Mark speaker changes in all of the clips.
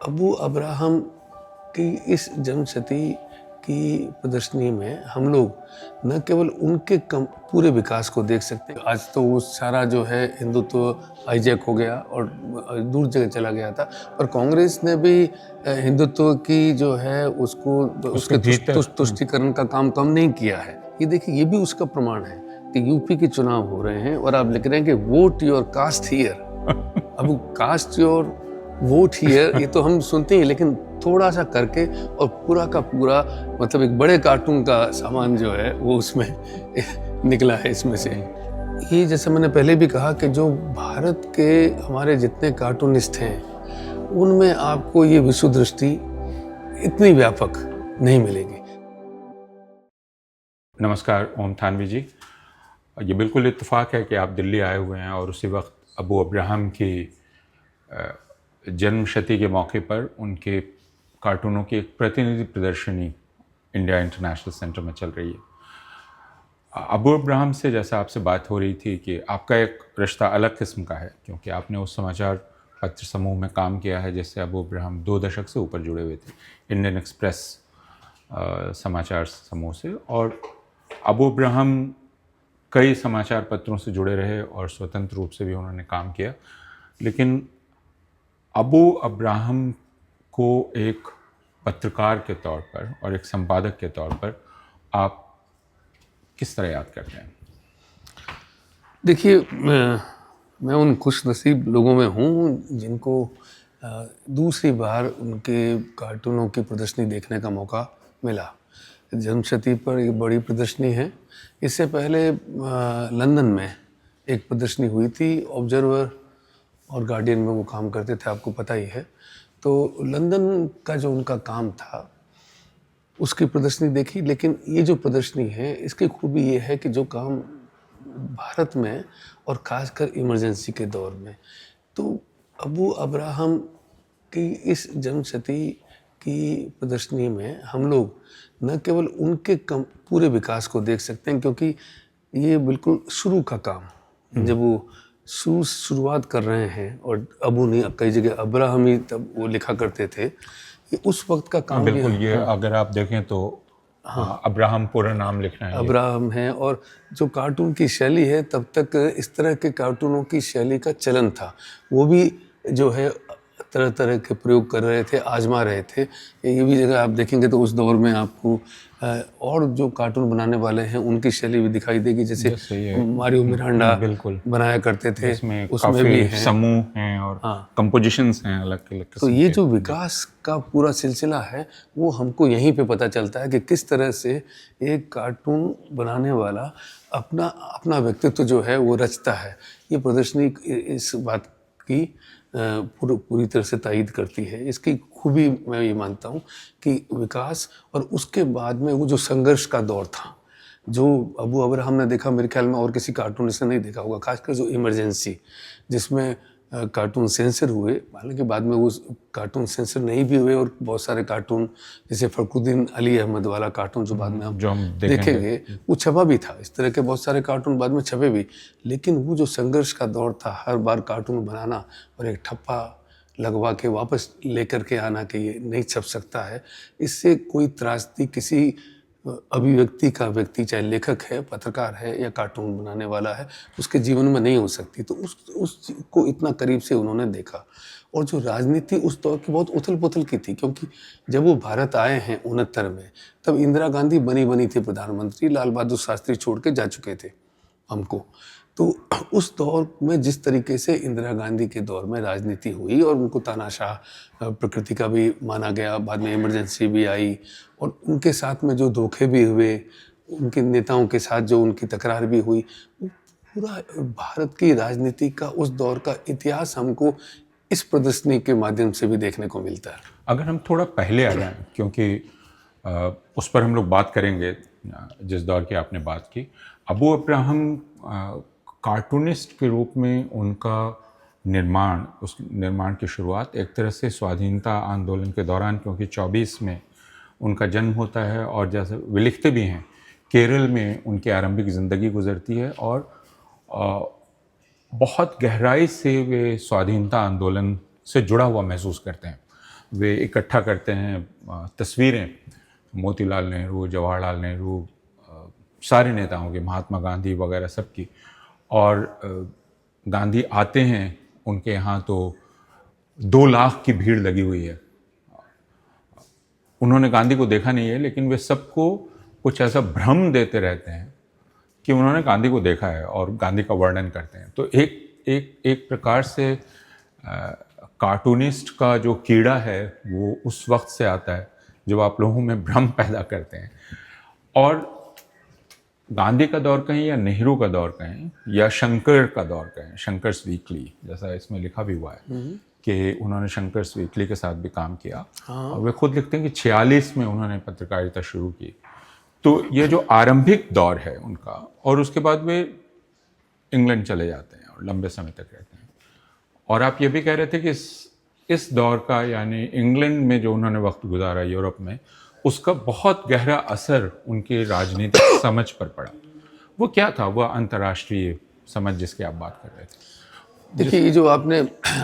Speaker 1: Abu Abraham की इस जन्मशती की प्रदर्शनी में हम लोग न केवल उनके पूरे विकास को देख सकते हैं। आज तो वो सारा जो है हिंदुत्व हाईजैक हो गया और दूर जगह चला गया था, पर कांग्रेस ने भी हिंदुत्व की जो है उसको उसके तुष्टिकरण का काम कम नहीं किया है। ये देखिए, ये भी उसका प्रमाण है कि यूपी के चुनाव हो रहे हैं और आप लिख रहे हैं कि वोट योर कास्ट हियर। अब कास्ट योर वोट हियर ये तो हम सुनते हैं, लेकिन थोड़ा सा करके और पूरा का पूरा मतलब एक बड़े कार्टून का सामान जो है वो उसमें निकला है इसमें से। ये जैसे मैंने पहले भी कहा कि जो भारत के हमारे जितने कार्टूनिस्ट हैं उनमें आपको ये विश्व दृष्टि इतनी व्यापक नहीं मिलेगी।
Speaker 2: नमस्कार ओम थानवी जी, ये बिल्कुल इत्तेफाक है कि आप दिल्ली आए हुए हैं और उसी वक्त अबू अब्राहम की जन्मशती के मौके पर उनके कार्टूनों की एक प्रतिनिधि प्रदर्शनी इंडिया इंटरनेशनल सेंटर में चल रही है। अबू अब्राहम से जैसा आपसे बात हो रही थी कि आपका एक रिश्ता अलग किस्म का है, क्योंकि आपने उस समाचार पत्र समूह में काम किया है जिससे अबू अब्राहम 2 दशक से ऊपर जुड़े हुए थे, इंडियन एक्सप्रेस समाचार समूह से। और अबू अब्राहम कई समाचार पत्रों से जुड़े रहे और स्वतंत्र रूप से भी उन्होंने काम किया, लेकिन अबू अब्राहम को एक पत्रकार के तौर पर और एक संपादक के तौर पर आप किस तरह याद करते हैं?
Speaker 1: देखिए, मैं उन खुश नसीब लोगों में हूँ जिनको दूसरी बार उनके कार्टूनों की प्रदर्शनी देखने का मौका मिला। जन्मशती पर एक बड़ी प्रदर्शनी है। इससे पहले लंदन में एक प्रदर्शनी हुई थी, ऑब्जर्वर और गार्डियन में वो काम करते थे, आपको पता ही है। तो लंदन का जो उनका काम था उसकी प्रदर्शनी देखी, लेकिन ये जो प्रदर्शनी है इसकी खूबी ये है कि जो काम भारत में और ख़ासकर इमरजेंसी के दौर में, तो अबू अब्राहम की इस जन्मशती की प्रदर्शनी में हम लोग न केवल उनके पूरे विकास को देख सकते हैं, क्योंकि ये बिल्कुल शुरू का काम, जब वो शुरुआत कर रहे हैं और अबू नहीं, कई जगह अब्राहम ही तब वो लिखा करते थे, ये उस वक्त का काम।
Speaker 2: बिल्कुल, ये अगर आप देखें तो अब्राहम पूरा नाम लिखना है,
Speaker 1: अब्राहम है। और जो कार्टून की शैली है, तब तक इस तरह के कार्टूनों की शैली का चलन था, वो भी जो है तरह तरह के प्रयोग कर रहे थे, आजमा रहे थे। ये भी जगह आप देखेंगे तो उस दौर में आपको और जो कार्टून बनाने वाले हैं उनकी शैली भी दिखाई देगी, जैसे मारियो मिरांडा
Speaker 2: बिल्कुल
Speaker 1: बनाया करते थे,
Speaker 2: उसमें भी हैं, समूह हैं और कंपोजिशंस हैं अलग अलग।
Speaker 1: तो ये जो विकास का पूरा सिलसिला है वो हमको यहीं पे पता चलता है कि किस तरह से एक कार्टून बनाने वाला अपना अपना व्यक्तित्व जो है वो रचता है। ये प्रदर्शनी इस बात की पूरी तरह से तायद करती है। इसकी खूबी मैं ये मानता हूँ कि विकास और उसके बाद में वो जो संघर्ष का दौर था, जो अबू अब्राहम ने देखा, मेरे ख्याल में और किसी कार्टूनिस्ट ने नहीं देखा होगा, खासकर जो इमरजेंसी जिसमें कार्टून सेंसर हुए। हालांकि बाद में वो कार्टून सेंसर नहीं भी हुए और बहुत सारे कार्टून, जैसे फखरुद्दीन अली अहमद वाला कार्टून जो बाद में हम देखेंगे, वो छपा भी था। इस तरह के बहुत सारे कार्टून बाद में छपे भी, लेकिन वो जो संघर्ष का दौर था, हर बार कार्टून बनाना और एक ठप्पा लगवा के वापस लेकर के आना कि ये नहीं छप सकता है, इससे कोई त्रासदी किसी अभिव्यक्ति का व्यक्ति, चाहे लेखक है, पत्रकार है या कार्टून बनाने वाला है, उसके जीवन में नहीं हो सकती। तो उसको इतना करीब से उन्होंने देखा। और जो राजनीति उस दौर की बहुत उथल पुथल की थी, क्योंकि जब वो भारत आए हैं 69 में, तब इंदिरा गांधी बनी थी प्रधानमंत्री, लाल बहादुर शास्त्री छोड़ के जा चुके थे हमको। तो उस दौर में जिस तरीके से इंदिरा गांधी के दौर में राजनीति हुई और उनको तानाशाह प्रकृति का भी माना गया, बाद में इमरजेंसी भी आई और उनके साथ में जो धोखे भी हुए, उनके नेताओं के साथ जो उनकी तकरार भी हुई, पूरा भारत की राजनीति का उस दौर का इतिहास हमको इस प्रदर्शनी के माध्यम से भी देखने को मिलता है।
Speaker 2: अगर हम थोड़ा पहले आ जाएं, क्योंकि उस पर हम लोग बात करेंगे जिस दौर की आपने बात की। अबू अब्राहम कार्टूनिस्ट के रूप में उनका निर्माण, उस निर्माण की शुरुआत एक तरह से स्वाधीनता आंदोलन के दौरान, क्योंकि 24 में उनका जन्म होता है और जैसे वे लिखते भी हैं, केरल में उनकी आरंभिक ज़िंदगी गुजरती है और बहुत गहराई से वे स्वाधीनता आंदोलन से जुड़ा हुआ महसूस करते हैं। वे इकट्ठा करते हैं तस्वीरें मोतीलाल नेहरू, जवाहरलाल नेहरू, सारे नेताओं की, महात्मा गांधी वगैरह सबकी, और गांधी आते हैं उनके यहाँ तो 2 लाख की भीड़ लगी हुई है। उन्होंने गांधी को देखा नहीं है, लेकिन वे सबको कुछ ऐसा भ्रम देते रहते हैं कि उन्होंने गांधी को देखा है और गांधी का वर्णन करते हैं। तो एक प्रकार से कार्टूनिस्ट का जो कीड़ा है वो उस वक्त से आता है जब आप लोगों में भ्रम पैदा करते हैं। और गांधी का दौर कहें या नेहरू का दौर कहें या शंकर का दौर कहें, शंकर्स वीकली जैसा इसमें लिखा भी हुआ है कि उन्होंने शंकर्स वीकली के साथ भी काम किया। और वे खुद लिखते हैं कि 46 में उन्होंने पत्रकारिता शुरू की। तो ये जो आरंभिक दौर है उनका, और उसके बाद वे इंग्लैंड चले जाते हैं और लंबे समय तक रहते हैं। और आप ये भी कह रहे थे कि इस दौर का, यानी इंग्लैंड में जो उन्होंने वक्त गुजारा यूरोप में, उसका बहुत गहरा असर उनके राजनीतिक समझ पर पड़ा। वो क्या था, वह अंतर्राष्ट्रीय समझ जिसकी आप बात कर रहे थे?
Speaker 1: देखिए, ये जो आपने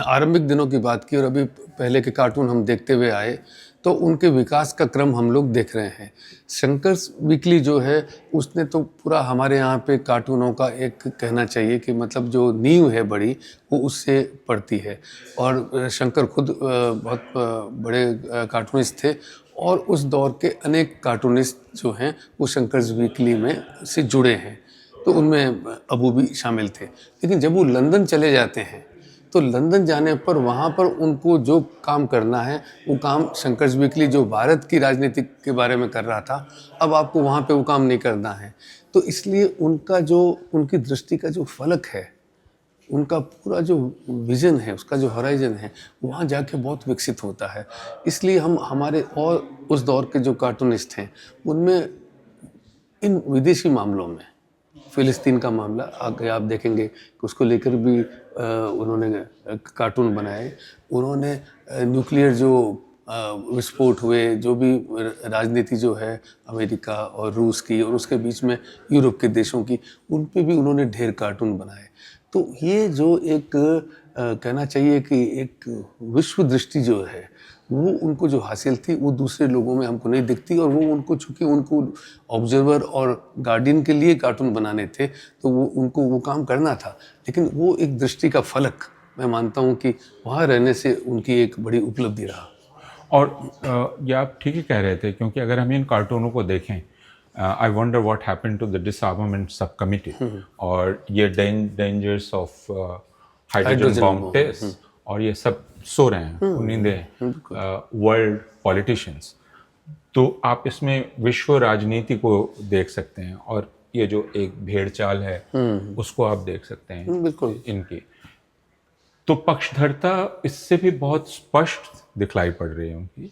Speaker 1: आरंभिक दिनों की बात की और अभी पहले के कार्टून हम देखते हुए आए, तो उनके विकास का क्रम हम लोग देख रहे हैं। शंकर्स वीकली जो है उसने तो पूरा हमारे यहाँ पे कार्टूनों का एक कहना चाहिए कि मतलब जो नींव है बड़ी, वो उससे पड़ती है। और शंकर खुद बहुत बड़े कार्टूनिस्ट थे और उस दौर के अनेक कार्टूनिस्ट जो हैं वो शंकर्स वीकली में से जुड़े हैं। तो उनमें अबू भी शामिल थे। लेकिन जब वो लंदन चले जाते हैं तो लंदन जाने पर वहाँ पर उनको जो काम करना है वो काम शंकर्स वीकली जो भारत की राजनीति के बारे में कर रहा था, अब आपको वहाँ पे वो काम नहीं करना है। तो इसलिए उनका जो उनकी दृष्टि का जो फलक है, उनका पूरा जो विज़न है, उसका जो हॉराइजन है, वहाँ जाके बहुत विकसित होता है। इसलिए हम हमारे और उस दौर के जो कार्टूनिस्ट हैं उनमें इन विदेशी मामलों में, फ़िलिस्तीन का मामला आगे आप देखेंगे कि उसको लेकर भी उन्होंने कार्टून बनाए। उन्होंने न्यूक्लियर जो विस्फोट हुए, जो भी राजनीति जो है अमेरिका और रूस की और उसके बीच में यूरोप के देशों की, उन पे भी उन्होंने ढेर कार्टून बनाए। तो ये जो एक कहना चाहिए कि एक विश्व दृष्टि जो है वो उनको जो हासिल थी वो दूसरे लोगों में हमको नहीं दिखती। और वो उनको, चूँकि उनको ऑब्जर्वर और गार्डियन के लिए कार्टून बनाने थे, तो वो उनको वो काम करना था। लेकिन वो एक दृष्टि का फलक मैं मानता हूँ कि वहाँ रहने से उनकी एक बड़ी उपलब्धि रहा।
Speaker 2: और ये आप ठीक ही कह रहे थे, क्योंकि अगर हम इन कार्टूनों को देखें, I wonder what happened to the disarmament sub committee, और ये dangers of hydrogen bomb test, और ये सब सो रहे हैं, नींदे हैं, वर्ल्ड पॉलिटिशियंस। तो आप इसमें विश्व राजनीति को देख सकते हैं, और ये जो एक भेड़चाल है उसको आप देख सकते हैं
Speaker 1: बिल्कुल
Speaker 2: इनकी। तो पक्षधरता इससे भी बहुत स्पष्ट दिखलाई पड़ रही है उनकी,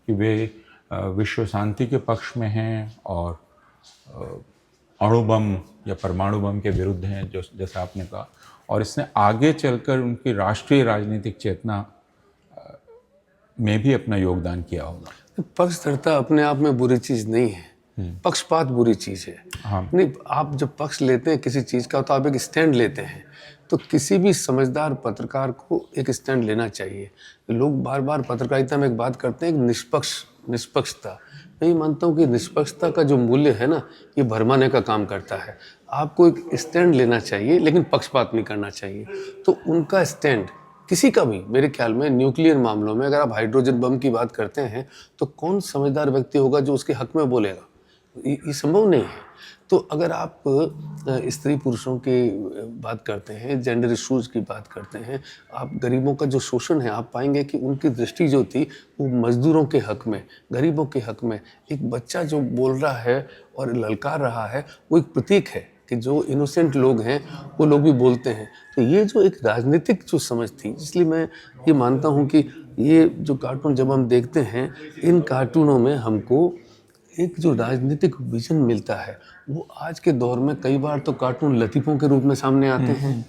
Speaker 2: कि वे विश्व शांति के पक्ष में हैं और अणु बम या परमाणु बम के विरुद्ध हैं, जो जैसा आपने कहा। और इसने आगे चलकर उनकी राष्ट्रीय राजनीतिक चेतना में भी अपना योगदान किया होगा।
Speaker 1: पक्षधरता अपने आप में बुरी चीज़ नहीं है, पक्षपात बुरी चीज़ है।
Speaker 2: हाँ।
Speaker 1: नहीं, आप जब पक्ष लेते हैं किसी चीज़ का तो आप एक स्टैंड लेते हैं। तो किसी भी समझदार पत्रकार को एक स्टैंड लेना चाहिए। लोग बार बार पत्रकारिता में एक बात करते हैं, निष्पक्षता। मैं ये मानता हूँ कि निष्पक्षता का जो मूल्य है ना, ये भरमाने का काम करता है। आपको एक स्टैंड लेना चाहिए, लेकिन पक्षपात नहीं करना चाहिए। तो उनका स्टैंड किसी का भी, मेरे ख्याल में न्यूक्लियर मामलों में अगर आप हाइड्रोजन बम की बात करते हैं तो कौन समझदार व्यक्ति होगा जो उसके हक में बोलेगा? ये संभव नहीं है। तो अगर आप स्त्री पुरुषों की बात करते हैं, जेंडर इश्यूज़ की बात करते हैं, आप गरीबों का जो शोषण है, आप पाएंगे कि उनकी दृष्टि जो थी वो मजदूरों के हक में, गरीबों के हक में। एक बच्चा जो बोल रहा है और ललकार रहा है, वो एक प्रतीक है कि जो इनोसेंट लोग हैं वो लोग भी बोलते हैं। तो ये जो एक राजनीतिक जो समझ थी, इसलिए मैं ये मानता हूँ कि ये जो कार्टून जब हम देखते हैं, इन कार्टूनों में हमको एक जो राजनीतिक विजन मिलता है, वो आज के दौर में कई बार तो कार्टून लतीफ़ों के रूप में सामने आते हैं।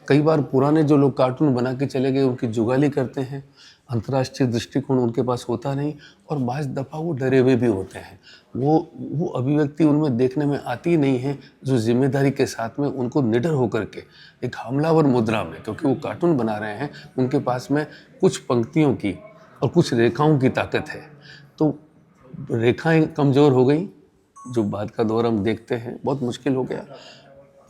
Speaker 1: कई बार पुराने जो लोग कार्टून बना के चले गए उनकी जुगाली करते हैं। अंतर्राष्ट्रीय दृष्टिकोण उनके पास होता नहीं, और बाज़ दफ़ा वो डरे हुए भी होते हैं। वो अभिव्यक्ति उनमें देखने में आती नहीं है जो जिम्मेदारी के साथ में उनको निडर होकर के एक हमलावर मुद्रा में, क्योंकि वो कार्टून बना रहे हैं, उनके पास में कुछ पंक्तियों की और कुछ रेखाओं की ताकत है। तो रेखाएं कमज़ोर हो गई, जो बाद का दौर हम देखते हैं बहुत मुश्किल हो गया,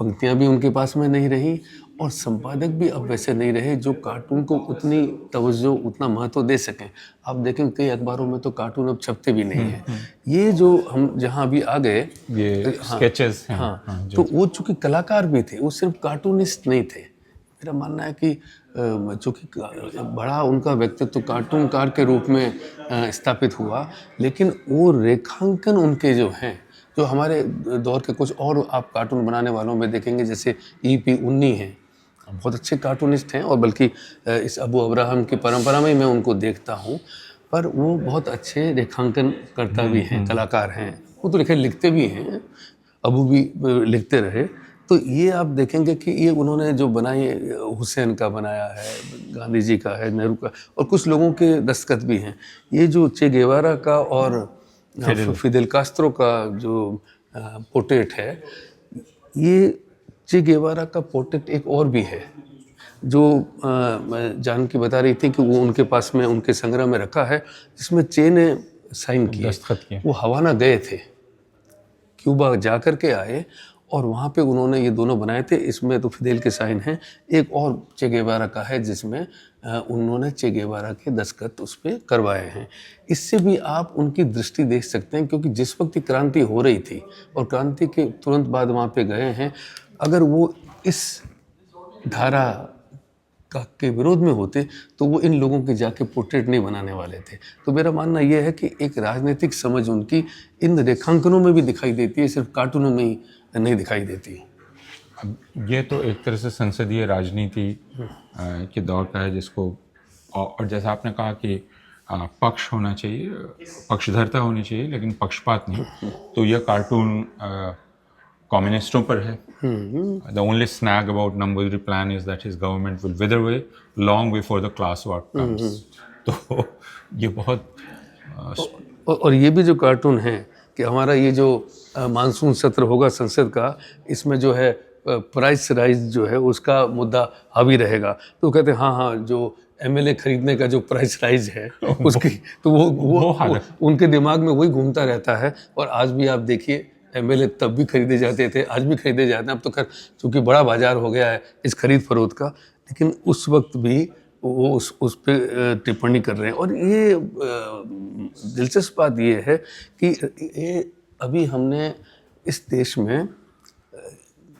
Speaker 1: पंक्तियां भी उनके पास में नहीं रही और संपादक भी अब वैसे नहीं रहे जो कार्टून को उतनी तवज्जो, उतना महत्व दे सकें। आप देखें कई अखबारों में तो कार्टून अब छपते भी नहीं हैं। ये जो हम जहाँ अभी आ गए,
Speaker 2: ये स्केचेस हैं।
Speaker 1: हाँ, तो वो चूंकि कलाकार भी थे, वो सिर्फ कार्टूनिस्ट नहीं थे। मेरा मानना है कि चूँकि बड़ा उनका व्यक्तित्व कार्टूनकार के रूप में स्थापित हुआ, लेकिन वो रेखांकन उनके जो हैं, जो हमारे दौर के कुछ और आप कार्टून बनाने वालों में देखेंगे, जैसे E.P. उन्नी हैं, बहुत अच्छे कार्टूनिस्ट हैं और बल्कि इस अबू अब्राहम की परंपरा में मैं उनको देखता हूँ, पर वो बहुत अच्छे रेखांकन करता भी हैं, कलाकार हैं। वो तो लिखते भी हैं, अबू भी लिखते रहे। तो ये आप देखेंगे कि ये उन्होंने जो बनाई, हुसैन का बनाया है, गांधी जी का है, नेहरू का, और कुछ लोगों के दस्तखत भी हैं। ये जो चे गेवारा का और फिदेल कास्त्रो का जो पोर्ट्रेट है, ये चे गेवारा का पोर्ट्रेट एक और भी है जो जानकी बता रही थी कि वो उनके पास में उनके संग्रह में रखा है, जिसमें चे ने साइन किए,
Speaker 2: दस्तखत किए।
Speaker 1: वो हवाना गए थे, क्यूबा जा कर के आए और वहाँ पे उन्होंने ये दोनों बनाए थे। इसमें तो फिदेल के साइन हैं, एक और चे गेवारा का है जिसमें उन्होंने चे गेवारा के दस्तखत उस पर करवाए हैं। इससे भी आप उनकी दृष्टि देख सकते हैं, क्योंकि जिस वक्त क्रांति हो रही थी और क्रांति के तुरंत बाद वहाँ पे गए हैं, अगर वो इस धारा के विरोध में होते तो वो इन लोगों के जाके पोर्ट्रेट नहीं बनाने वाले थे। तो मेरा मानना ये है कि एक राजनीतिक समझ उनकी इन रेखांकनों में भी दिखाई देती है, सिर्फ कार्टूनों में ही नहीं दिखाई देती।
Speaker 2: अब ये तो एक तरह से संसदीय राजनीति के दौर का है, जिसको और जैसा आपने कहा कि पक्ष होना चाहिए, पक्षधरता होनी चाहिए, लेकिन पक्षपात नहीं। तो यह कार्टून कम्युनिस्टों पर है। The only snag about Namboodiri plan is that his government will विदर away long before the class war comes. तो ये बहुत
Speaker 1: और ये भी जो कार्टून है कि हमारा ये जो मानसून सत्र होगा संसद का, इसमें जो है प्राइस राइज जो है उसका मुद्दा हावी रहेगा। तो कहते हैं हाँ, जो MLA खरीदने का जो प्राइस राइज है उसकी, तो वो उनके दिमाग में वही घूमता रहता है। और आज भी आप देखिए, MLA तब भी खरीदे जाते थे, आज भी खरीदे जाते हैं। अब तो खैर चूँकि बड़ा बाजार हो गया है इस खरीद फरोख्त का, लेकिन उस वक्त भी वो उस पर टिप्पणी कर रहे हैं। और ये दिलचस्प बात ये है कि ये अभी हमने इस देश में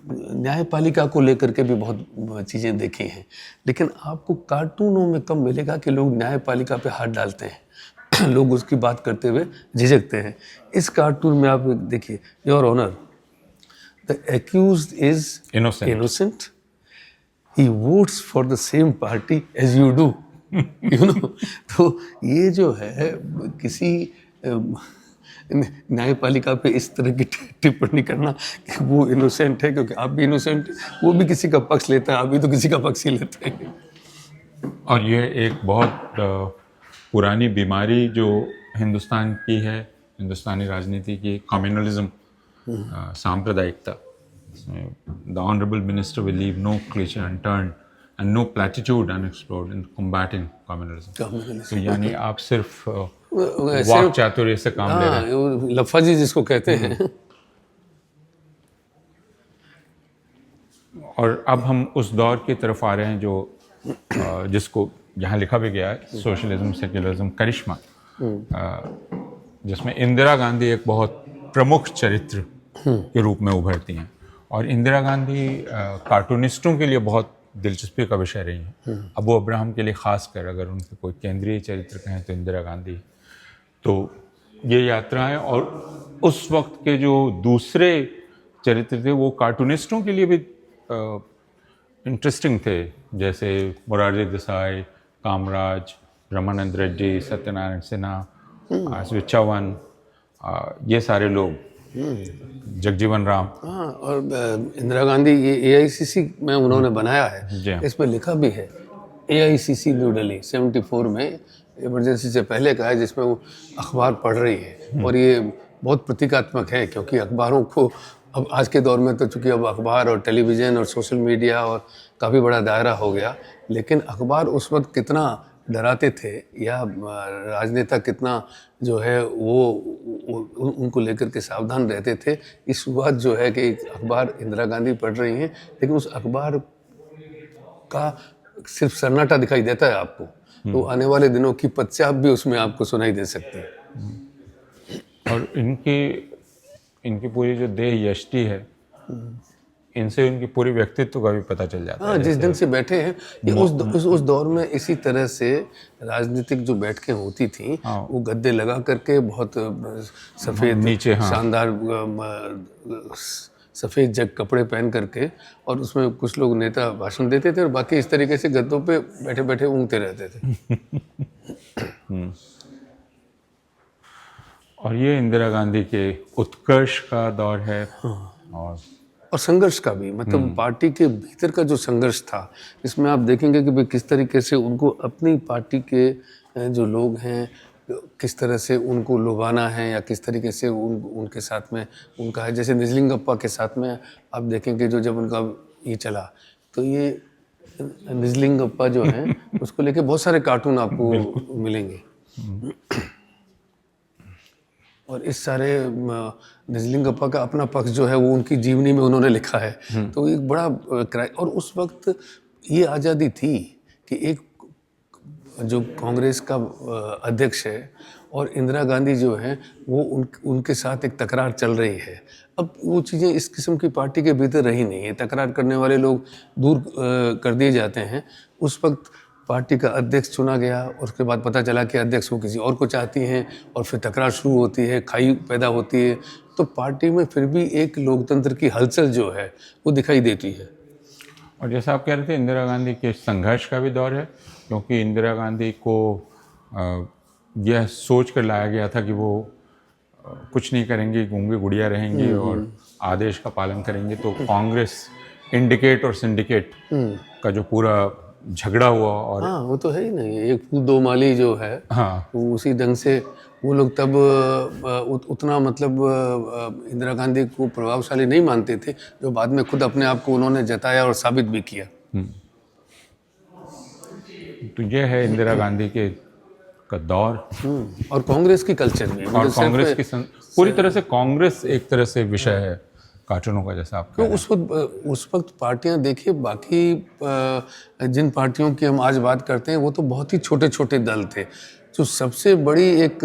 Speaker 1: न्यायपालिका को लेकर के भी बहुत चीज़ें देखी हैं, लेकिन आपको कार्टूनों में कम मिलेगा कि लोग न्यायपालिका पे हाथ डालते हैं, लोग उसकी बात करते हुए झिझकते हैं। इस कार्टून में आप देखिए, your honour, the accused is innocent, he votes for the same party as you do, you know। तो ये जो है किसी न्यायपालिका पे इस तरह की टिप्पणी करना कि वो इनोसेंट है, क्योंकि आप भी इनोसेंट, वो भी किसी का पक्ष लेता है, आप भी तो किसी का पक्ष ही लेते हैं।
Speaker 2: और ये एक बहुत पुरानी बीमारी जो हिंदुस्तान की है, हिंदुस्तानी राजनीति की, कम्युनलिज्म, सांप्रदायिकता। The honorable minister will leave no creature unturned and no platitude unexplored in combating communalism। तो यानी आप सिर्फ वाक चातुर्य से काम ले रहे हैं,
Speaker 1: लफाजी जिसको कहते हैं।
Speaker 2: और अब हम उस दौर की तरफ आ रहे हैं जो जिसको यहाँ लिखा भी गया है, सोशलिज्म, सेक्युलरिज्म, करिश्मा, जिसमें इंदिरा गांधी एक बहुत प्रमुख चरित्र के रूप में उभरती हैं। और इंदिरा गांधी कार्टूनिस्टों के लिए बहुत दिलचस्पी का विषय रही हैं। अबू अब्राहम के लिए ख़ासकर अगर उनके कोई केंद्रीय चरित्र कहें तो इंदिरा गांधी। तो ये यात्राएं और उस वक्त के जो दूसरे चरित्र थे वो कार्टूनिस्टों के लिए भी इंटरेस्टिंग थे, जैसे मोरारजी देसाई, कामराज, रामानंद रेड्डी, सत्यनारायण सिन्हा, आर.सी. चौहान, ये सारे लोग, जगजीवन राम।
Speaker 1: हाँ, और इंदिरा गांधी ये AICC में उन्होंने बनाया है, इस पर लिखा भी है AICC न्यू दिल्ली 74 में, इमरजेंसी से पहले का है, जिसमें वो अखबार पढ़ रही है। और ये बहुत प्रतीकात्मक है, क्योंकि अखबारों को अब आज के दौर में तो चूँकि अब अखबार और टेलीविज़न और सोशल मीडिया और काफ़ी बड़ा दायरा हो गया, लेकिन अखबार उस वक्त कितना डराते थे या राजनेता कितना जो है वो उनको लेकर के सावधान रहते थे, इस बात जो है कि एक अखबार इंदिरा गांधी पढ़ रही हैं, लेकिन उस अखबार का सिर्फ सन्नाटा दिखाई देता है आपको, तो आने वाले दिनों की पदचाप भी उसमें आपको सुनाई दे सकती है।
Speaker 2: और इनकी पूरी जो देह यष्टि है, इनसे उनकी पूरी व्यक्तित्व का भी पता चल जाता है।
Speaker 1: हाँ, जिस ढंग से बैठे हैं, ये उस दौर में इसी तरह से राजनीतिक जो बैठकें होती थी, वो गद्दे लगा करके बहुत सफ़ेद
Speaker 2: नीचे,
Speaker 1: शानदार सफ़ेद जग कपड़े पहन करके, और उसमें कुछ लोग नेता भाषण देते थे और बाकी इस तरीके से गद्दों पे बैठे बैठे ऊँघते रहते थे।
Speaker 2: और ये इंदिरा गांधी के उत्कर्ष का दौर है।
Speaker 1: और संघर्ष का भी, मतलब पार्टी के भीतर का जो संघर्ष था, इसमें आप देखेंगे कि भाई किस तरीके से उनको अपनी पार्टी के जो लोग हैं किस तरह से उनको लुभाना है या किस तरीके से उनके साथ में उनका है। जैसे निजलिंगप्पा के साथ में आप देखेंगे जो जब उनका ये चला, तो ये निजलिंगप्पा जो है उसको लेके बहुत सारे कार्टून आपको मिलेंगे। और इस सारे निजलिंगप्पा का अपना पक्ष जो है वो उनकी जीवनी में उन्होंने लिखा है। तो एक बड़ा और उस वक्त ये आज़ादी थी कि एक जो कांग्रेस का अध्यक्ष है और इंदिरा गांधी जो है वो उनके साथ एक तकरार चल रही है। अब वो चीज़ें इस किस्म की पार्टी के भीतर रही नहीं है, तकरार करने वाले लोग दूर कर दिए जाते हैं। उस वक्त पार्टी का अध्यक्ष चुना गया और उसके बाद पता चला कि अध्यक्ष वो किसी और को चाहती हैं और फिर तकरार शुरू होती है, खाई पैदा होती है। तो पार्टी में फिर भी एक लोकतंत्र की हलचल जो है वो दिखाई देती है।
Speaker 2: और जैसा आप कह रहे थे, इंदिरा गांधी के संघर्ष का भी दौर है, क्योंकि इंदिरा गांधी को यह सोच कर लाया गया था कि वो कुछ नहीं करेंगी, गूंगी गुड़िया रहेंगी और आदेश का पालन करेंगे। तो कांग्रेस इंडिकेट और सिंडिकेट का जो पूरा झगड़ा हुआ, और
Speaker 1: हाँ वो तो है ही नहीं, एक फूल दो माली जो है,
Speaker 2: हाँ,
Speaker 1: वो उसी ढंग से वो लोग तब उतना मतलब इंदिरा गांधी को प्रभावशाली नहीं मानते थे, जो बाद में खुद अपने आप को उन्होंने जताया और साबित भी किया।
Speaker 2: तो ये है इंदिरा गांधी के का दौर।
Speaker 1: और कांग्रेस की कल्चर भी,
Speaker 2: और कांग्रेस की पूरी तरह से कांग्रेस एक तरह से विषय है कार्टूनों का, जैसा आप
Speaker 1: तो उस वक्त पार्टियां देखिए, बाकी जिन पार्टियों की हम आज बात करते हैं वो तो बहुत ही छोटे छोटे दल थे। जो सबसे बड़ी एक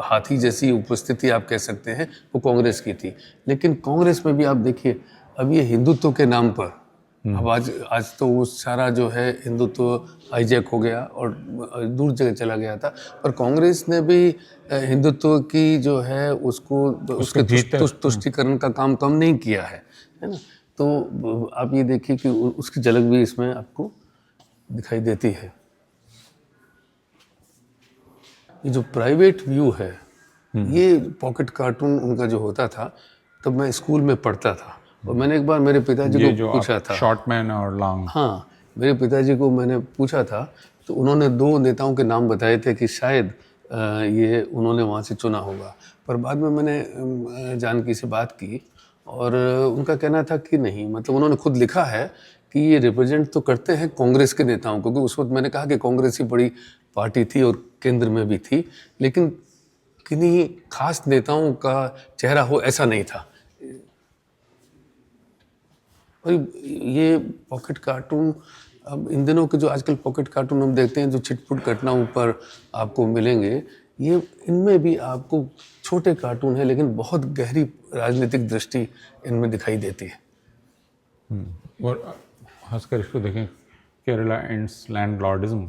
Speaker 1: हाथी जैसी उपस्थिति आप कह सकते हैं वो कांग्रेस की थी। लेकिन कांग्रेस में भी आप देखिए, अब ये हिंदुत्व के नाम पर अब आज तो वो सारा जो है हिंदुत्व हाईजैक हो गया और दूर जगह चला गया था। पर कांग्रेस ने भी हिंदुत्व की जो है उसको उसके तुष्टीकरण का काम कम नहीं किया है ना। तो आप ये देखिए कि उसकी झलक भी इसमें आपको दिखाई देती है। ये जो प्राइवेट व्यू है, ये पॉकेट कार्टून उनका जो होता था, तब मैं स्कूल में पढ़ता था और मैंने एक बार मेरे पिताजी को पूछा था,
Speaker 2: शॉर्टमैन और लॉन्ग,
Speaker 1: हाँ मेरे पिताजी को मैंने पूछा था, तो उन्होंने 2 नेताओं के नाम बताए थे कि शायद ये उन्होंने वहाँ से चुना होगा। पर बाद में मैंने जानकी से बात की और उनका कहना था कि नहीं, मतलब उन्होंने खुद लिखा है कि ये रिप्रेजेंट तो करते हैं कांग्रेस के नेताओं को, क्योंकि उस वक्त मैंने कहा कि कांग्रेस ही बड़ी पार्टी थी और केंद्र में भी थी, लेकिन किन्हीं खास नेताओं का चेहरा हो ऐसा नहीं था। और ये पॉकेट कार्टून, अब इन दिनों के जो आजकल पॉकेट कार्टून हम देखते हैं जो छिटपुट घटनाओं पर आपको मिलेंगे, ये इनमें भी आपको छोटे कार्टून है लेकिन बहुत गहरी राजनीतिक दृष्टि इनमें दिखाई देती है।
Speaker 2: और खासकर इसको देखें, केरला एंड्स लैंडलॉर्डिज्म,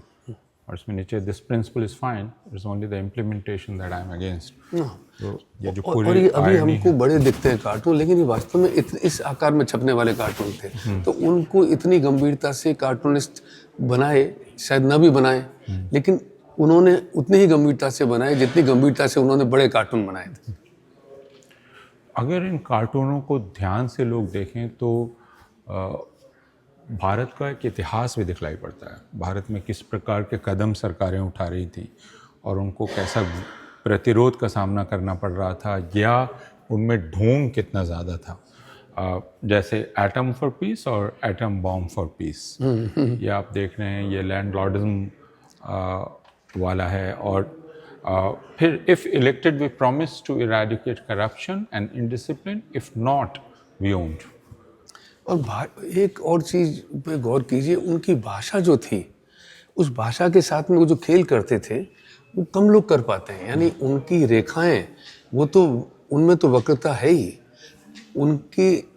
Speaker 2: और इसमें नीचे this principle is fine, it's only the implementation that I am against. तो ये जो पूरी
Speaker 1: और ये अभी हमको बड़े दिखते हैं कार्टून, लेकिन ये वास्तव में इस आकार में छपने वाले कार्टून थे। तो उनको इतनी गंभीरता से कार्टूनिस्ट बनाए, शायद न भी बनाए, लेकिन उन्होंने उतनी ही गंभीरता से बनाए जितनी गंभीरता से उन्होंने बड़े कार्टून बनाए थे।
Speaker 2: अगर इन कार्टूनों को ध्यान से लोग देखें तो भारत का एक इतिहास भी दिखलाई पड़ता है। भारत में किस प्रकार के कदम सरकारें उठा रही थी और उनको कैसा प्रतिरोध का सामना करना पड़ रहा था, या उनमें ढोंग कितना ज़्यादा था। जैसे एटम फॉर पीस और एटम बॉम्ब फॉर पीस, ये आप देख रहे हैं, ये लैंडलॉर्डिज्म वाला है। और फिर if elected we promise to eradicate corruption and indiscipline, if not we won't.
Speaker 1: और एक और चीज़ पे गौर कीजिए, उनकी भाषा जो थी, उस भाषा के साथ में वो जो खेल करते थे वो कम लोग कर पाते हैं। यानी उनकी रेखाएं, वो तो उनमें तो वक्रता है ही, उनकी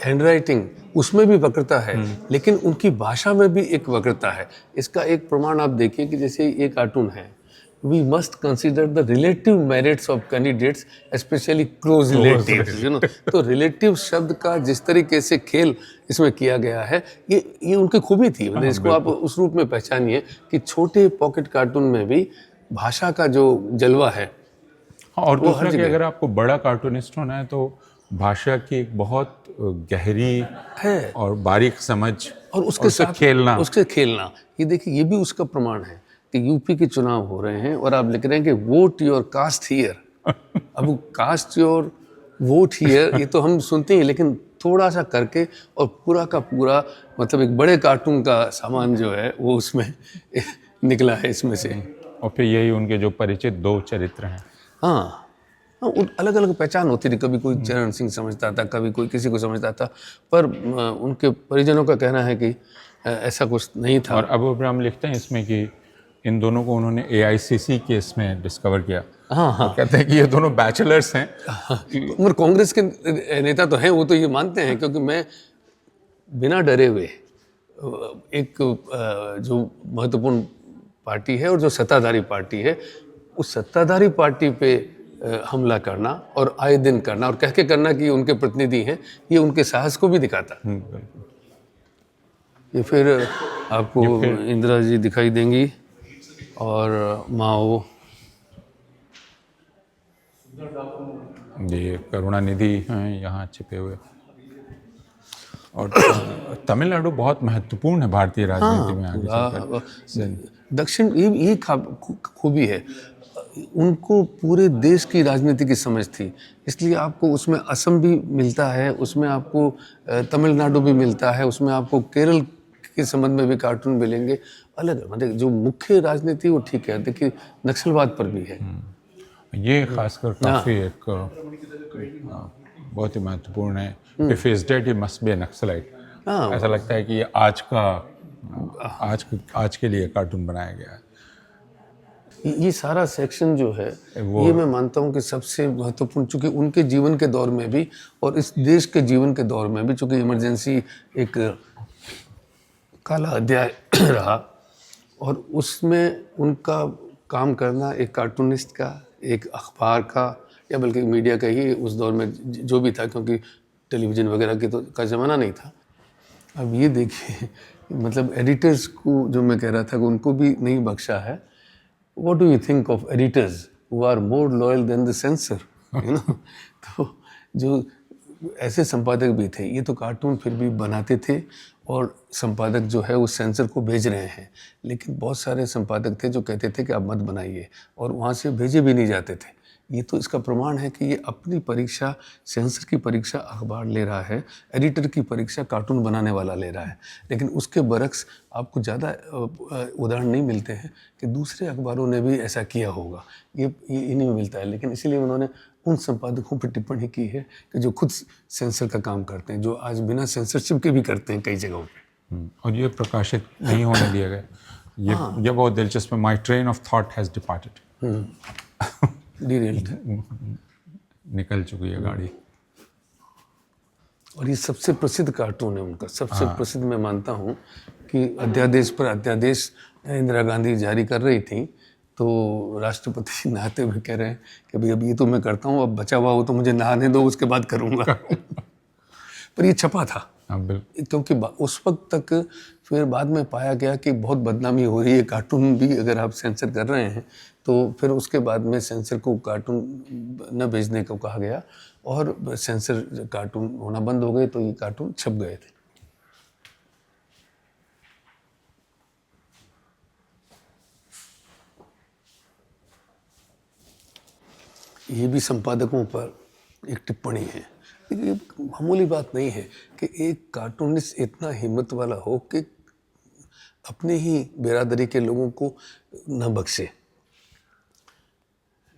Speaker 1: हैंडराइटिंग उसमें भी वक्रता है, लेकिन उनकी भाषा में भी एक वक्रता है। इसका एक प्रमाण आप देखिए कि जैसे ये कार्टून है, we must consider the relative merits of candidates specially close relatives, you know. तो रिलेटिव शब्द का जिस तरीके से खेल इसमें किया गया है, ये उनकी खूबी थी। मतलब इसको आप उस रूप में पहचानिए कि छोटे पॉकेट कार्टून में भी भाषा का जो जलवा है।
Speaker 2: हाँ, और
Speaker 1: वो हर
Speaker 2: दूसरा कि
Speaker 1: जगह
Speaker 2: अगर आपको बड़ा कार्टूनिस्ट होना है तो भाषा की एक बहुत गहरी
Speaker 1: है,
Speaker 2: और बारीक समझ
Speaker 1: और उसके साथ
Speaker 2: खेलना।
Speaker 1: उसके खेलना, ये देखिए, ये भी उसका प्रमाण है कि यूपी के चुनाव हो रहे हैं और आप लिख रहे हैं कि वोट योर कास्ट हियर। अब कास्ट योर वोट हियर, ये तो हम सुनते हैं, लेकिन थोड़ा सा करके और पूरा का पूरा, मतलब एक बड़े कार्टून का सामान जो है वो उसमें निकला है इसमें से।
Speaker 2: और फिर यही उनके जो परिचित दो चरित्र हैं।
Speaker 1: हाँ हाँ, अलग अलग पहचान होती थी। कभी कोई चरण सिंह समझता था, कभी कोई किसी को समझता था, पर उनके परिजनों का कहना है कि ऐसा कुछ नहीं था।
Speaker 2: और अबू इब्राहिम लिखते हैं इसमें कि इन दोनों को उन्होंने AICC केस में डिस्कवर किया।
Speaker 1: हाँ हाँ,
Speaker 2: तो कहते हैं कि ये दोनों बैचलर्स हैं।
Speaker 1: मगर कांग्रेस के नेता तो हैं, वो तो ये मानते हैं, क्योंकि मैं बिना डरे हुए एक जो महत्वपूर्ण पार्टी है और जो सत्ताधारी पार्टी है, उस सत्ताधारी पार्टी पे हमला करना और आए दिन करना और कह के करना कि ये उनके प्रतिनिधि हैं, ये उनके साहस को भी दिखाता। ये फिर आपको इंदिरा जी दिखाई देंगी और माओ,
Speaker 2: ये करुणानिधि हैं यहाँ छिपे हुए। और तमिलनाडु बहुत महत्वपूर्ण है भारतीय राजनीति में आगे चलकर।
Speaker 1: दक्षिण, ये खूबी है, उनको पूरे देश की राजनीति की समझ थी, इसलिए आपको उसमें असम भी मिलता है, उसमें आपको तमिलनाडु भी मिलता है, उसमें आपको केरल के संबंध में भी कार्टून मिलेंगे। अलग, मतलब जो मुख्य राजनीति वो ठीक है, देखिए नक्सलवाद पर भी है।
Speaker 2: ये खासकर काफ़ी एक बहुत ही महत्वपूर्ण है। If is dead he must be A naxalite. ऐसा लगता है कि ये आज के लिए कार्टून बनाया गया है।
Speaker 1: ये सारा सेक्शन जो है, ये मैं मानता हूँ कि सबसे महत्वपूर्ण, चूंकि उनके जीवन के दौर में भी और इस देश के जीवन के दौर में भी, चूंकि इमरजेंसी एक काला अध्याय रहा और उसमें उनका काम करना एक कार्टूनिस्ट का, एक अखबार का, या बल्कि मीडिया का ही उस दौर में जो भी था, क्योंकि टेलीविज़न वगैरह की तो का ज़माना नहीं था। अब ये देखिए, मतलब एडिटर्स को जो मैं कह रहा था कि उनको भी नहीं बख्शा है। What do you think of editors who are more loyal than the censor? You know? तो जो ऐसे संपादक भी थे, ये तो कार्टून फिर भी बनाते थे और संपादक जो है वो सेंसर को भेज रहे हैं, लेकिन बहुत सारे संपादक थे जो कहते थे कि आप मत बनाइए, और वहाँ से भेजे भी नहीं जाते थे। ये तो इसका प्रमाण है कि ये अपनी परीक्षा, सेंसर की परीक्षा अखबार ले रहा है, एडिटर की परीक्षा कार्टून बनाने वाला ले रहा है। लेकिन उसके बरक्स आपको ज़्यादा उदाहरण नहीं मिलते हैं कि दूसरे अखबारों ने भी ऐसा किया होगा, ये इन्हीं में मिलता है। लेकिन इसीलिए उन्होंने उन संपादकों पर टिप्पणी की है कि जो खुद सेंसर का काम करते हैं, जो आज बिना सेंसरशिप के भी करते हैं कई जगहों पे।
Speaker 2: और ये प्रकाशित नहीं होने दिया गया। ये बहुत दिलचस्प है। My train of thought has departed.
Speaker 1: Derailed,
Speaker 2: निकल चुकी है गाड़ी।
Speaker 1: और ये सबसे प्रसिद्ध कार्टून है उनका, सबसे प्रसिद्ध। मैं मानता हूँ कि अध्यादेश पर अध्यादेश इंदिरा गांधी जारी कर रही थी, तो राष्ट्रपति नहाते हुए कह रहे हैं कि भाई अब ये तो मैं करता हूँ, अब बचा हुआ हो तो मुझे नहाने दो, उसके बाद करूँगा। पर ये छपा था, क्योंकि उस वक्त तक, फिर बाद में पाया गया कि बहुत बदनामी हो रही है कार्टून भी अगर आप सेंसर कर रहे हैं, तो फिर उसके बाद में सेंसर को कार्टून न भेजने को कहा गया और सेंसर कार्टून होना बंद हो गए, तो ये कार्टून छप गए थे। ये भी संपादकों पर एक टिप्पणी है। ये मामूली बात नहीं है कि एक कार्टूनिस्ट इतना हिम्मत वाला हो कि अपने ही बिरादरी के लोगों को न बख्शे।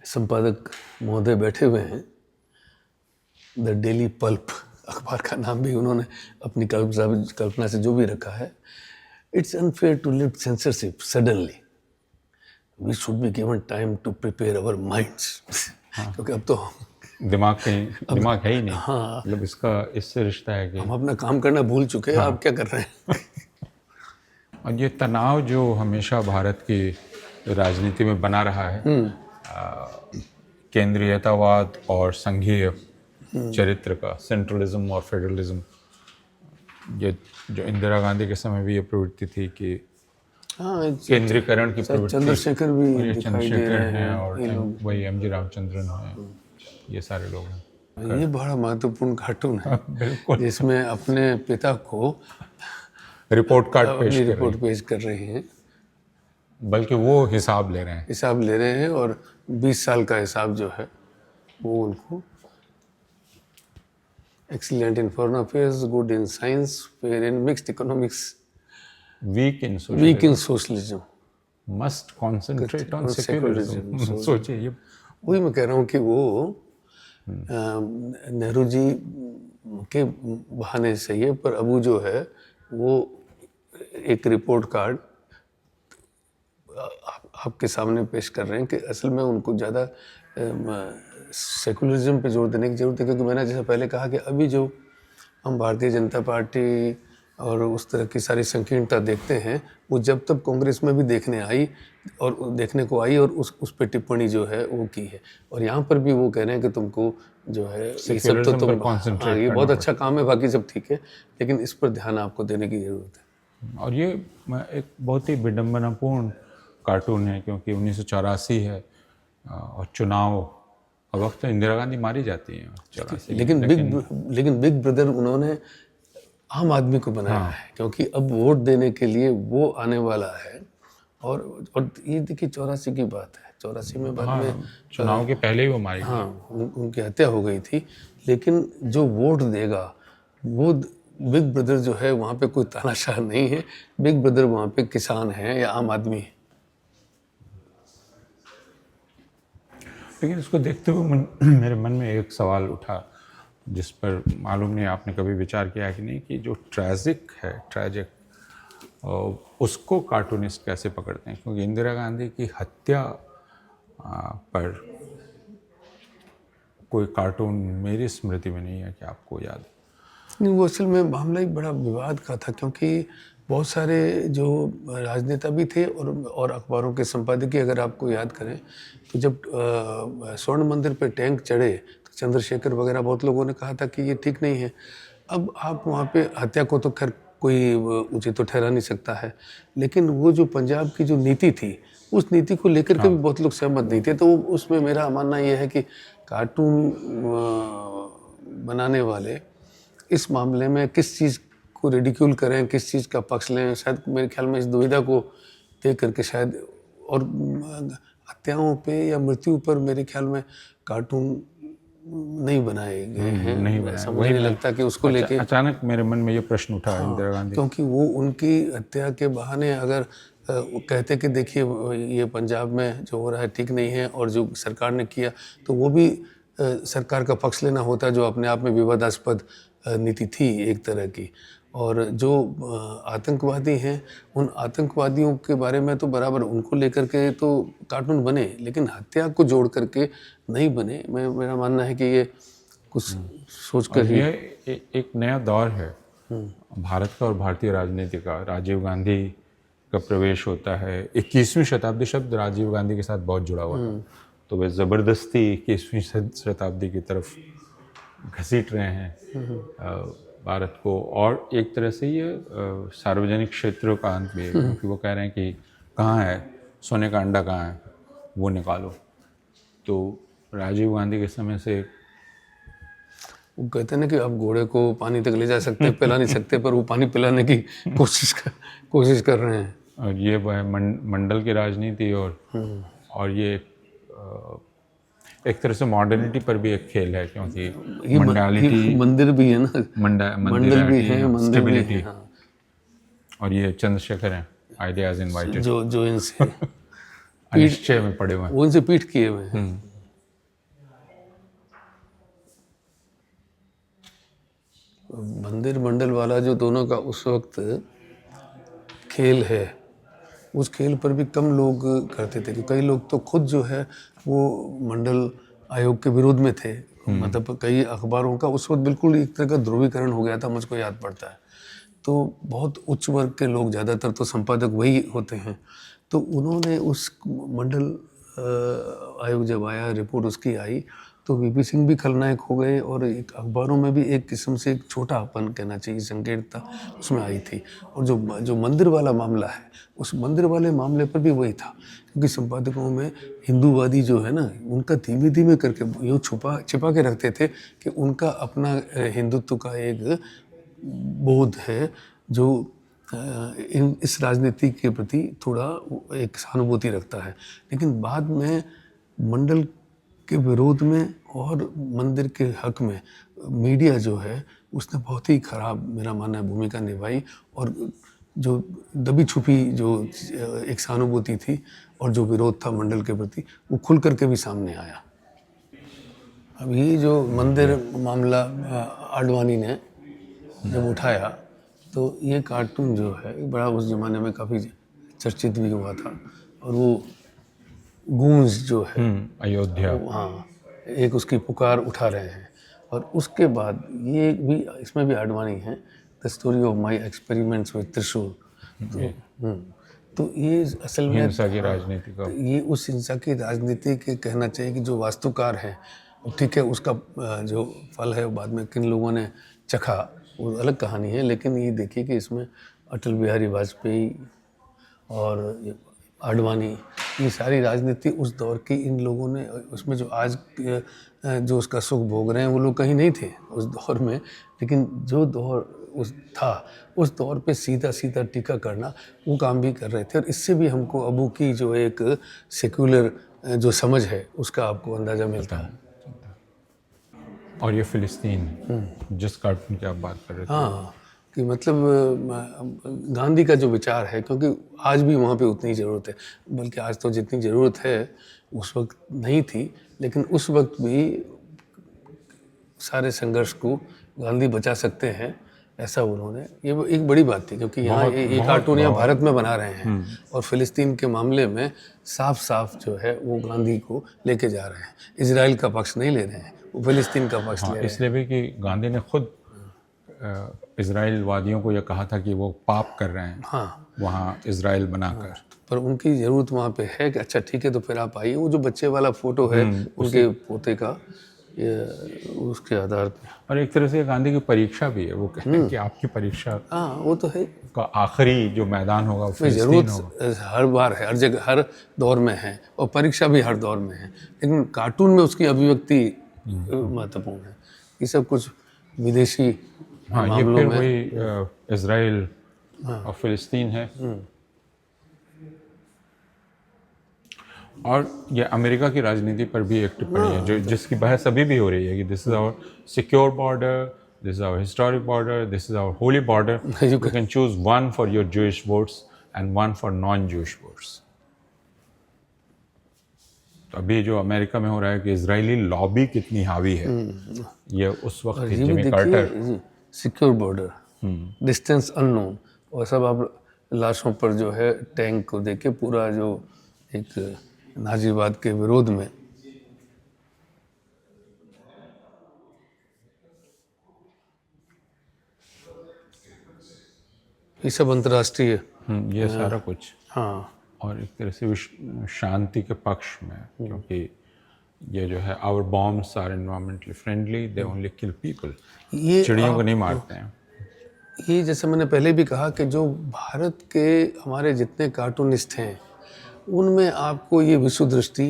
Speaker 1: संपादक महोदय बैठे हुए हैं, द डेली पल्प अखबार का नाम भी उन्होंने अपनी कल्पना से जो भी रखा है। It's unfair to lift censorship suddenly, we should be given time to prepare our minds. क्योंकि अब तो
Speaker 2: दिमाग है ही नहीं। मतलब इसका इससे रिश्ता है कि
Speaker 1: हम अपना काम करना भूल चुके हैं। आप क्या कर रहे हैं?
Speaker 2: और ये तनाव जो हमेशा भारत की राजनीति में बना रहा है, केंद्रीयतावाद और संघीय चरित्र का, सेंट्रलिज्म और फेडरलिज्म, ये जो इंदिरा गांधी के समय भी ये प्रवृत्ति थी कि केंद्रीकरण की प्रवृत्ति,
Speaker 1: चंद्रशेखर भी
Speaker 2: ये
Speaker 1: दिखाई दे
Speaker 2: चंद्रशेखर
Speaker 1: रहे
Speaker 2: हैं
Speaker 1: हैं
Speaker 2: और वही एम जी रामचंद्रन हैं, ये सारे लोग हैं।
Speaker 1: ये बड़ा महत्वपूर्ण कार्टून है
Speaker 2: बिल्कुल,
Speaker 1: जिसमें अपने पिता को
Speaker 2: रिपोर्ट कार्ड
Speaker 1: पेश कर रहे हैं,
Speaker 2: बल्कि वो हिसाब ले रहे हैं और 20 साल का हिसाब जो है वो उनको। Excellent in foreign affairs, good in science, fair in mixed economics, weak in socialism, must concentrate on secularism. सोचिए, ये
Speaker 1: वही मैं कह रहा हूँ कि वो नेहरू जी के बहाने सही है, पर अबू जो है वो एक रिपोर्ट कार्ड आपके सामने पेश कर रहे हैं कि असल में उनको ज़्यादा सेकुलरिज्म पे जोर देने की ज़रूरत है। क्योंकि मैंने जैसे पहले कहा कि अभी जो हम भारतीय जनता पार्टी और उस तरह की सारी संकीर्णता देखते हैं, वो जब तक कांग्रेस में भी देखने को आई और उस पे टिप्पणी जो है वो की है। और यहाँ पर भी वो कह रहे हैं कि तुमको जो है ये सब तो तुम ये बहुत अच्छा काम है, बाकी सब ठीक है, लेकिन इस पर ध्यान आपको देने की ज़रूरत है।
Speaker 2: और ये एक बहुत ही विडम्बनापूर्ण कार्टून है, क्योंकि 1984 है और चुनाव वक्त इंदिरा गांधी मारी जाती हैं 84।
Speaker 1: लेकिन बिग ब्रदर उन्होंने आम आदमी को बनाया है, क्योंकि अब वोट देने के लिए वो आने वाला है। और ये देखिए 84 की बात है, 84 में बाद में
Speaker 2: चुनाव के पहले ही वो मारी
Speaker 1: गई। उनकी हत्या हो गई थी। लेकिन जो वोट देगा वो बिग ब्रदर जो है, वहाँ पे कोई तानाशाह नहीं है। बिग ब्रदर वहाँ पे किसान है या आम आदमी है।
Speaker 2: लेकिन इसको देखते हुए मेरे मन में एक सवाल उठा, जिस पर मालूम नहीं आपने कभी विचार किया कि नहीं, कि जो ट्रैजिक उसको कार्टूनिस्ट कैसे पकड़ते हैं। क्योंकि इंदिरा गांधी की हत्या पर कोई कार्टून मेरी स्मृति में नहीं है कि आपको याद है।
Speaker 1: नहीं, वो असल में मामला एक बड़ा विवाद का था, क्योंकि बहुत सारे जो राजनेता भी थे और अखबारों के संपादकीय, अगर आपको याद करें तो जब स्वर्ण मंदिर पे टैंक चढ़े तो चंद्रशेखर वगैरह बहुत लोगों ने कहा था कि ये ठीक नहीं है। अब आप वहाँ पे हत्या को तो खैर कोई उचित तो ठहरा नहीं सकता है, लेकिन वो जो पंजाब की जो नीति थी, उस नीति को लेकर के भी बहुत लोग सहमत नहीं थे। तो उसमें मेरा मानना ये है कि कार्टून बनाने वाले इस मामले में किस चीज़ को रिडिक्यूल करें, किस चीज़ का पक्ष लें, शायद मेरे ख्याल में इस दुविधा को देख करके शायद, और हत्याओं पे या मृत्यु पर मेरे ख्याल में कार्टून नहीं बनाए गए हैं। मुझे नहीं लगता कि उसको लेके
Speaker 2: अचानक मेरे मन में ये प्रश्न उठा इंदिरा गांधी,
Speaker 1: क्योंकि वो उनकी हत्या के बहाने अगर कहते कि देखिए ये पंजाब में जो हो रहा है ठीक नहीं है, और जो सरकार ने किया, तो वो भी सरकार का पक्ष लेना होता, जो अपने आप में विवादास्पद नीति थी एक तरह की। और जो आतंकवादी हैं, उन आतंकवादियों के बारे में तो बराबर उनको लेकर के तो कार्टून बने, लेकिन हत्या को जोड़ करके नहीं बने। मेरा मानना है कि ये कुछ सोच कर ही
Speaker 2: ये एक नया दौर है भारत का और भारतीय राजनीति का। राजीव गांधी का प्रवेश होता है, 21वीं शताब्दी शब्द राजीव गांधी के साथ बहुत जुड़ा हुआ था, तो वे ज़बरदस्ती 21वीं शताब्दी की तरफ घसीट रहे हैं भारत को। और एक तरह से ये सार्वजनिक क्षेत्रों का अंत भी है, क्योंकि वो कह रहे हैं कि कहाँ है सोने का अंडा, कहाँ है वो निकालो। तो राजीव गांधी के समय से
Speaker 1: वो कहते हैं ना कि आप घोड़े को पानी तक ले जा सकते, पिला नहीं सकते, पर वो पानी पिलाने की कोशिश कर रहे हैं।
Speaker 2: और ये वह मंडल की राजनीति और ये एक तरह से मॉडर्निटी पर भी एक खेल है, क्योंकि मंडालिटी,
Speaker 1: मंदिर भी है ना,
Speaker 2: मंडल भी है, स्टेबिलिटी, और ये चंद्रशेखर हैं। ideas invited.
Speaker 1: जो इनसे
Speaker 2: अनिश्चय में पड़े हुए हैं।
Speaker 1: वो इनसे पीठ किए हुए हैं। मंदिर मंडल वाला जो दोनों का उस वक्त खेल है, उस खेल पर भी कम लोग करते थे, कई लोग तो खुद जो है वो मंडल आयोग के विरोध में थे। मतलब कई अखबारों का उस वक्त बिल्कुल एक तरह का ध्रुवीकरण हो गया था, मुझको याद पड़ता है। तो बहुत उच्च वर्ग के लोग, ज़्यादातर तो संपादक वही होते हैं, तो उन्होंने उस मंडल आयोग जब आया, रिपोर्ट उसकी आई, तो वीपी सिंह भी खलनायक हो गए और एक अखबारों में भी एक किस्म से एक छोटापन कहना चाहिए संकीर्णता उसमें आई थी। और जो मंदिर वाला मामला है, उस मंदिर वाले मामले पर भी वही था, क्योंकि संपादकों में हिंदूवादी जो है ना, उनका धीमे धीमे करके यूँ छिपा के रखते थे कि उनका अपना हिंदुत्व का एक बोध है जो इस राजनीति के प्रति थोड़ा एक सहानुभूति रखता है। लेकिन बाद में मंडल के विरोध में और मंदिर के हक में मीडिया जो है उसने बहुत ही खराब, मेरा मानना है, भूमिका निभाई। और जो दबी छुपी जो एक सहानुभूति थी और जो विरोध था मंडल के प्रति, वो खुल करके भी सामने आया। अब ये जो मंदिर मामला आडवाणी ने जब उठाया, तो ये कार्टून जो है बड़ा उस ज़माने में काफ़ी चर्चित भी हुआ था। और वो गूंज जो है
Speaker 2: अयोध्या,
Speaker 1: हाँ, एक उसकी पुकार उठा रहे हैं। और उसके बाद ये भी, इसमें भी आडवाणी है, the story of my experiments with त्रिशूल। तो ये असल में
Speaker 2: हिंसा की राजनीति का,
Speaker 1: ये उस हिंसा की राजनीति के कहना चाहिए कि जो वास्तुकार है, ठीक है, उसका जो फल है वो बाद में किन लोगों ने चखा वो अलग कहानी है। लेकिन ये देखिए कि इसमें अटल बिहारी वाजपेयी और आडवाणी, ये सारी राजनीति उस दौर की इन लोगों ने, उसमें जो आज जो उसका सुख भोग रहे हैं वो लोग कहीं नहीं थे उस दौर में। लेकिन जो दौर उस दौर पे सीधा सीधा टीका करना, वो काम भी कर रहे थे। और इससे भी हमको अबू की जो एक सेक्युलर जो समझ है उसका आपको अंदाज़ा मिलता है।
Speaker 2: और ये फ़िलिस्तीन जिस कार्टून की आप बात कर रहे थे,
Speaker 1: हाँ, कि मतलब गांधी का जो विचार है, क्योंकि आज भी वहाँ पे उतनी ज़रूरत है, बल्कि आज तो जितनी ज़रूरत है उस वक्त नहीं थी, लेकिन उस वक्त भी सारे संघर्ष को गांधी बचा सकते हैं, ऐसा उन्होंने, ये एक बड़ी बात थी। क्योंकि यहाँ ये कार्टून यहाँ भारत में बना रहे हैं और फ़िलिस्तीन के मामले में साफ साफ जो है वो गांधी को लेके जा रहे हैं। इजराइल का पक्ष नहीं ले रहे हैं, वो फ़िलिस्तीन का पक्ष ले रहे हैं।
Speaker 2: इसलिए भी कि गांधी ने खुद इजराइल वादियों को यह कहा था कि वो पाप कर रहे हैं, हाँ, वहाँ इजराइल बनाकर।
Speaker 1: पर उनकी ज़रूरत वहाँ पे है कि अच्छा ठीक है तो फिर आप आइए। वो जो बच्चे वाला फ़ोटो है उनके पोते का, उसके आधार पे,
Speaker 2: और एक तरह से गांधी की परीक्षा भी है। वो कहते हैं कि आपकी परीक्षा,
Speaker 1: हाँ वो तो है,
Speaker 2: का आखिरी जो मैदान होगा वो फ़िलिस्तीन होगा।
Speaker 1: ज़रूरत हर बार है, हर जगह, हर दौर में है, और परीक्षा भी हर दौर में है। लेकिन कार्टून में उसकी अभिव्यक्ति महत्वपूर्ण है। ये सब कुछ विदेशी
Speaker 2: हाँ, ये फिर वही इजराइल और फ़िलिस्तीन है। और ये अमेरिका की राजनीति पर भी एक टिप्पणी है जो जिसकी बहस अभी भी हो रही है कि this is our secure border, this is our historic border, this is our holy border, you can choose one for your Jewish votes and one for non Jewish votes. तो अभी जो अमेरिका में हो रहा है कि इजरायली लॉबी कितनी हावी है, ये उस वक्त Jimmy Carter,
Speaker 1: secure border, distance unknown, और सब आप लाशों पर जो है टैंक को देख के पूरा जो एक नाजीवाद के विरोध में, ये सब अंतर्राष्ट्रीय,
Speaker 2: ये सारा कुछ,
Speaker 1: हाँ,
Speaker 2: और एक तरह से शांति के पक्ष में, क्योंकि ये जो है our bombs are environmentally friendly, they only kill people, चिड़ियों को नहीं मारते हैं।
Speaker 1: ये जैसे मैंने पहले भी कहा कि जो भारत के हमारे जितने कार्टूनिस्ट हैं उनमें आपको ये विश्व दृष्टि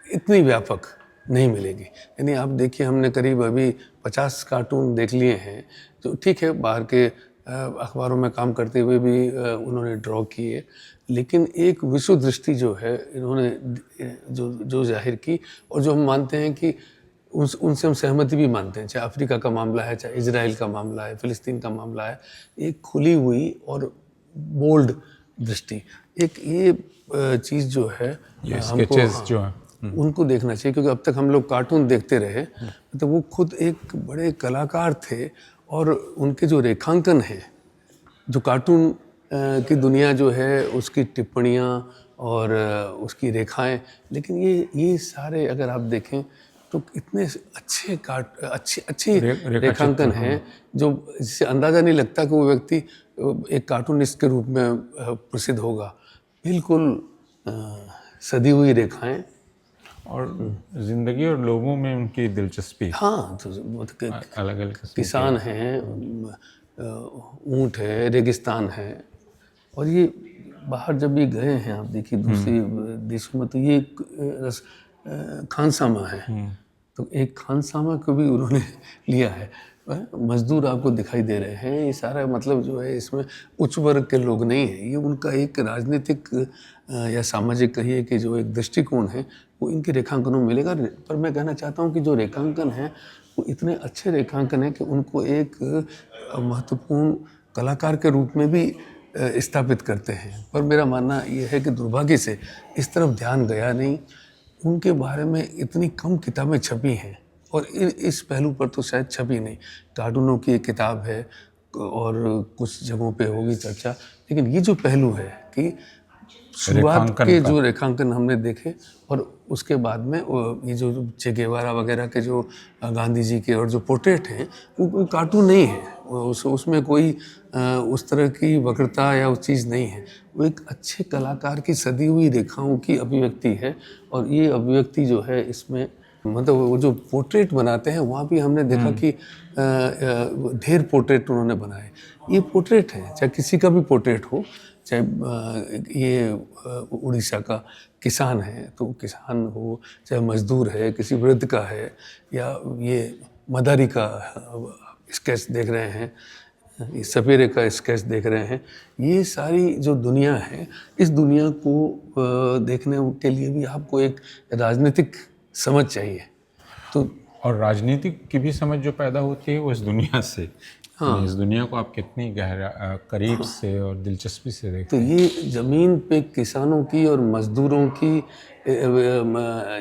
Speaker 1: इतनी व्यापक नहीं मिलेगी। यानी आप देखिए, हमने करीब अभी 50 कार्टून देख लिए हैं, जो ठीक है बाहर के अखबारों में काम करते हुए भी उन्होंने ड्रॉ किए, लेकिन एक विश्व दृष्टि जो है इन्होंने जो जाहिर की, और जो हम मानते हैं कि उनसे हम सहमति भी मानते हैं, चाहे अफ्रीका का मामला है, चाहे इजराइल का मामला है, फ़िलिस्तीन का मामला है, एक खुली हुई और बोल्ड दृष्टि। एक ये चीज़ जो है
Speaker 2: ये
Speaker 1: हमको
Speaker 2: स्केचेस जो हैं
Speaker 1: उनको देखना चाहिए, क्योंकि अब तक हम लोग कार्टून देखते रहे, तो वो खुद एक बड़े कलाकार थे और उनके जो रेखांकन है, जो कार्टून की दुनिया जो है उसकी टिप्पणियाँ और उसकी रेखाएं, लेकिन ये सारे अगर आप देखें तो इतने अच्छे अच्छी रेखांकन हैं जो जिससे अंदाज़ा नहीं लगता कि वो व्यक्ति एक कार्टूनिस्ट के रूप में प्रसिद्ध होगा। बिल्कुल सदी हुई रेखाएं
Speaker 2: और ज़िंदगी और लोगों में उनकी दिलचस्पी
Speaker 1: हाँ, तो
Speaker 2: अलग अलग
Speaker 1: किसान हैं, ऊँट है, रेगिस्तान है, और ये बाहर जब ये गए हैं आप देखिए दूसरे देशों में, तो ये खानसामा है, तो एक खानसामा को भी उन्होंने लिया है। मजदूर आपको दिखाई दे रहे हैं, ये सारा मतलब जो है इसमें उच्च वर्ग के लोग नहीं हैं, ये उनका एक राजनीतिक या सामाजिक कहिए कि जो एक दृष्टिकोण है वो इनके रेखांकनों में मिलेगा। पर मैं कहना चाहता हूँ कि जो रेखांकन है वो इतने अच्छे रेखांकन है कि उनको एक महत्वपूर्ण कलाकार के रूप में भी स्थापित करते हैं। पर मेरा मानना ये है कि दुर्भाग्य से इस तरफ ध्यान गया नहीं, उनके बारे में इतनी कम किताबें छपी हैं और इस पहलू पर तो शायद छपी नहीं। कार्टूनों की एक किताब है और कुछ जगहों पे होगी चर्चा, लेकिन ये जो पहलू है कि शुरुआत के जो रेखांकन हमने देखे और उसके बाद में ये जो चे गेवारा वगैरह के जो गांधी जी के और जो पोर्ट्रेट हैं वो कार्टून नहीं है, उसमें कोई उस तरह की वक्रता या उस चीज़ नहीं है, वो एक अच्छे कलाकार की सदी हुई रेखाओं की अभिव्यक्ति है। और ये अभिव्यक्ति जो है इसमें मतलब वो जो पोर्ट्रेट बनाते हैं वहाँ भी हमने देखा कि ढेर पोर्ट्रेट उन्होंने बनाए। ये पोर्ट्रेट है, चाहे किसी का भी पोर्ट्रेट हो, चाहे ये उड़ीसा का किसान है तो किसान हो, चाहे मजदूर है, किसी वृद्ध का है, या ये मदारी का स्केच देख रहे हैं, ये सपेरे का स्केच देख रहे हैं, ये सारी जो दुनिया है, इस दुनिया को देखने के लिए भी आपको एक राजनीतिक समझ चाहिए। तो
Speaker 2: और राजनीतिक की भी समझ जो पैदा होती है वो इस दुनिया से, हाँ, इस दुनिया को आप कितनी गहरा करीब से और दिलचस्पी से देखते
Speaker 1: हैं। तो ये ज़मीन पे किसानों की और मज़दूरों की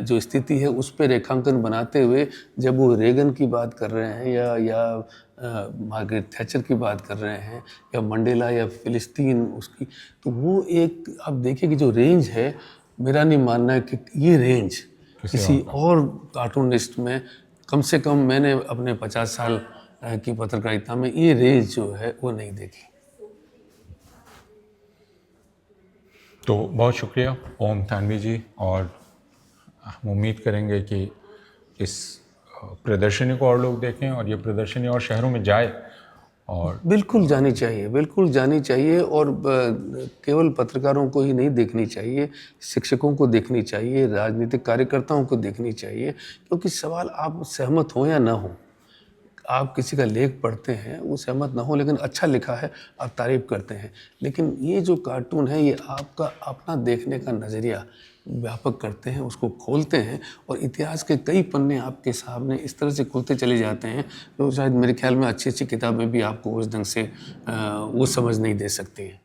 Speaker 1: जो स्थिति है उस पे रेखांकन बनाते हुए जब वो रेगन की बात कर रहे हैं या मार्गरेट थैचर की बात कर रहे हैं या मंडेला या फ़िलिस्तीन उसकी, तो वो एक आप देखिए कि जो रेंज है, मेरा नहीं मानना है कि ये रेंज किसी और कार्टूनिस्ट में, कम से कम मैंने अपने 50 साल की पत्रकारिता में ये रेंज जो है वो नहीं देखी।
Speaker 2: तो बहुत शुक्रिया ओम थानवी जी, और हम उम्मीद करेंगे कि इस प्रदर्शनी को और लोग देखें और ये प्रदर्शनी और शहरों में जाए। और
Speaker 1: बिल्कुल जानी चाहिए, बिल्कुल जानी चाहिए, और केवल पत्रकारों को ही नहीं देखनी चाहिए, शिक्षकों को देखनी चाहिए, राजनीतिक कार्यकर्ताओं को देखनी चाहिए, क्योंकि सवाल आप सहमत हो या ना हो, आप किसी का लेख पढ़ते हैं, वो सहमत ना हो लेकिन अच्छा लिखा है आप तारीफ़ करते हैं, लेकिन ये जो कार्टून है ये आपका अपना देखने का नज़रिया व्यापक करते हैं, उसको खोलते हैं, और इतिहास के कई पन्ने आपके सामने इस तरह से खुलते चले जाते हैं तो शायद मेरे ख्याल में अच्छी अच्छी किताबें भी आपको उस ढंग से वो समझ नहीं दे सकती हैं।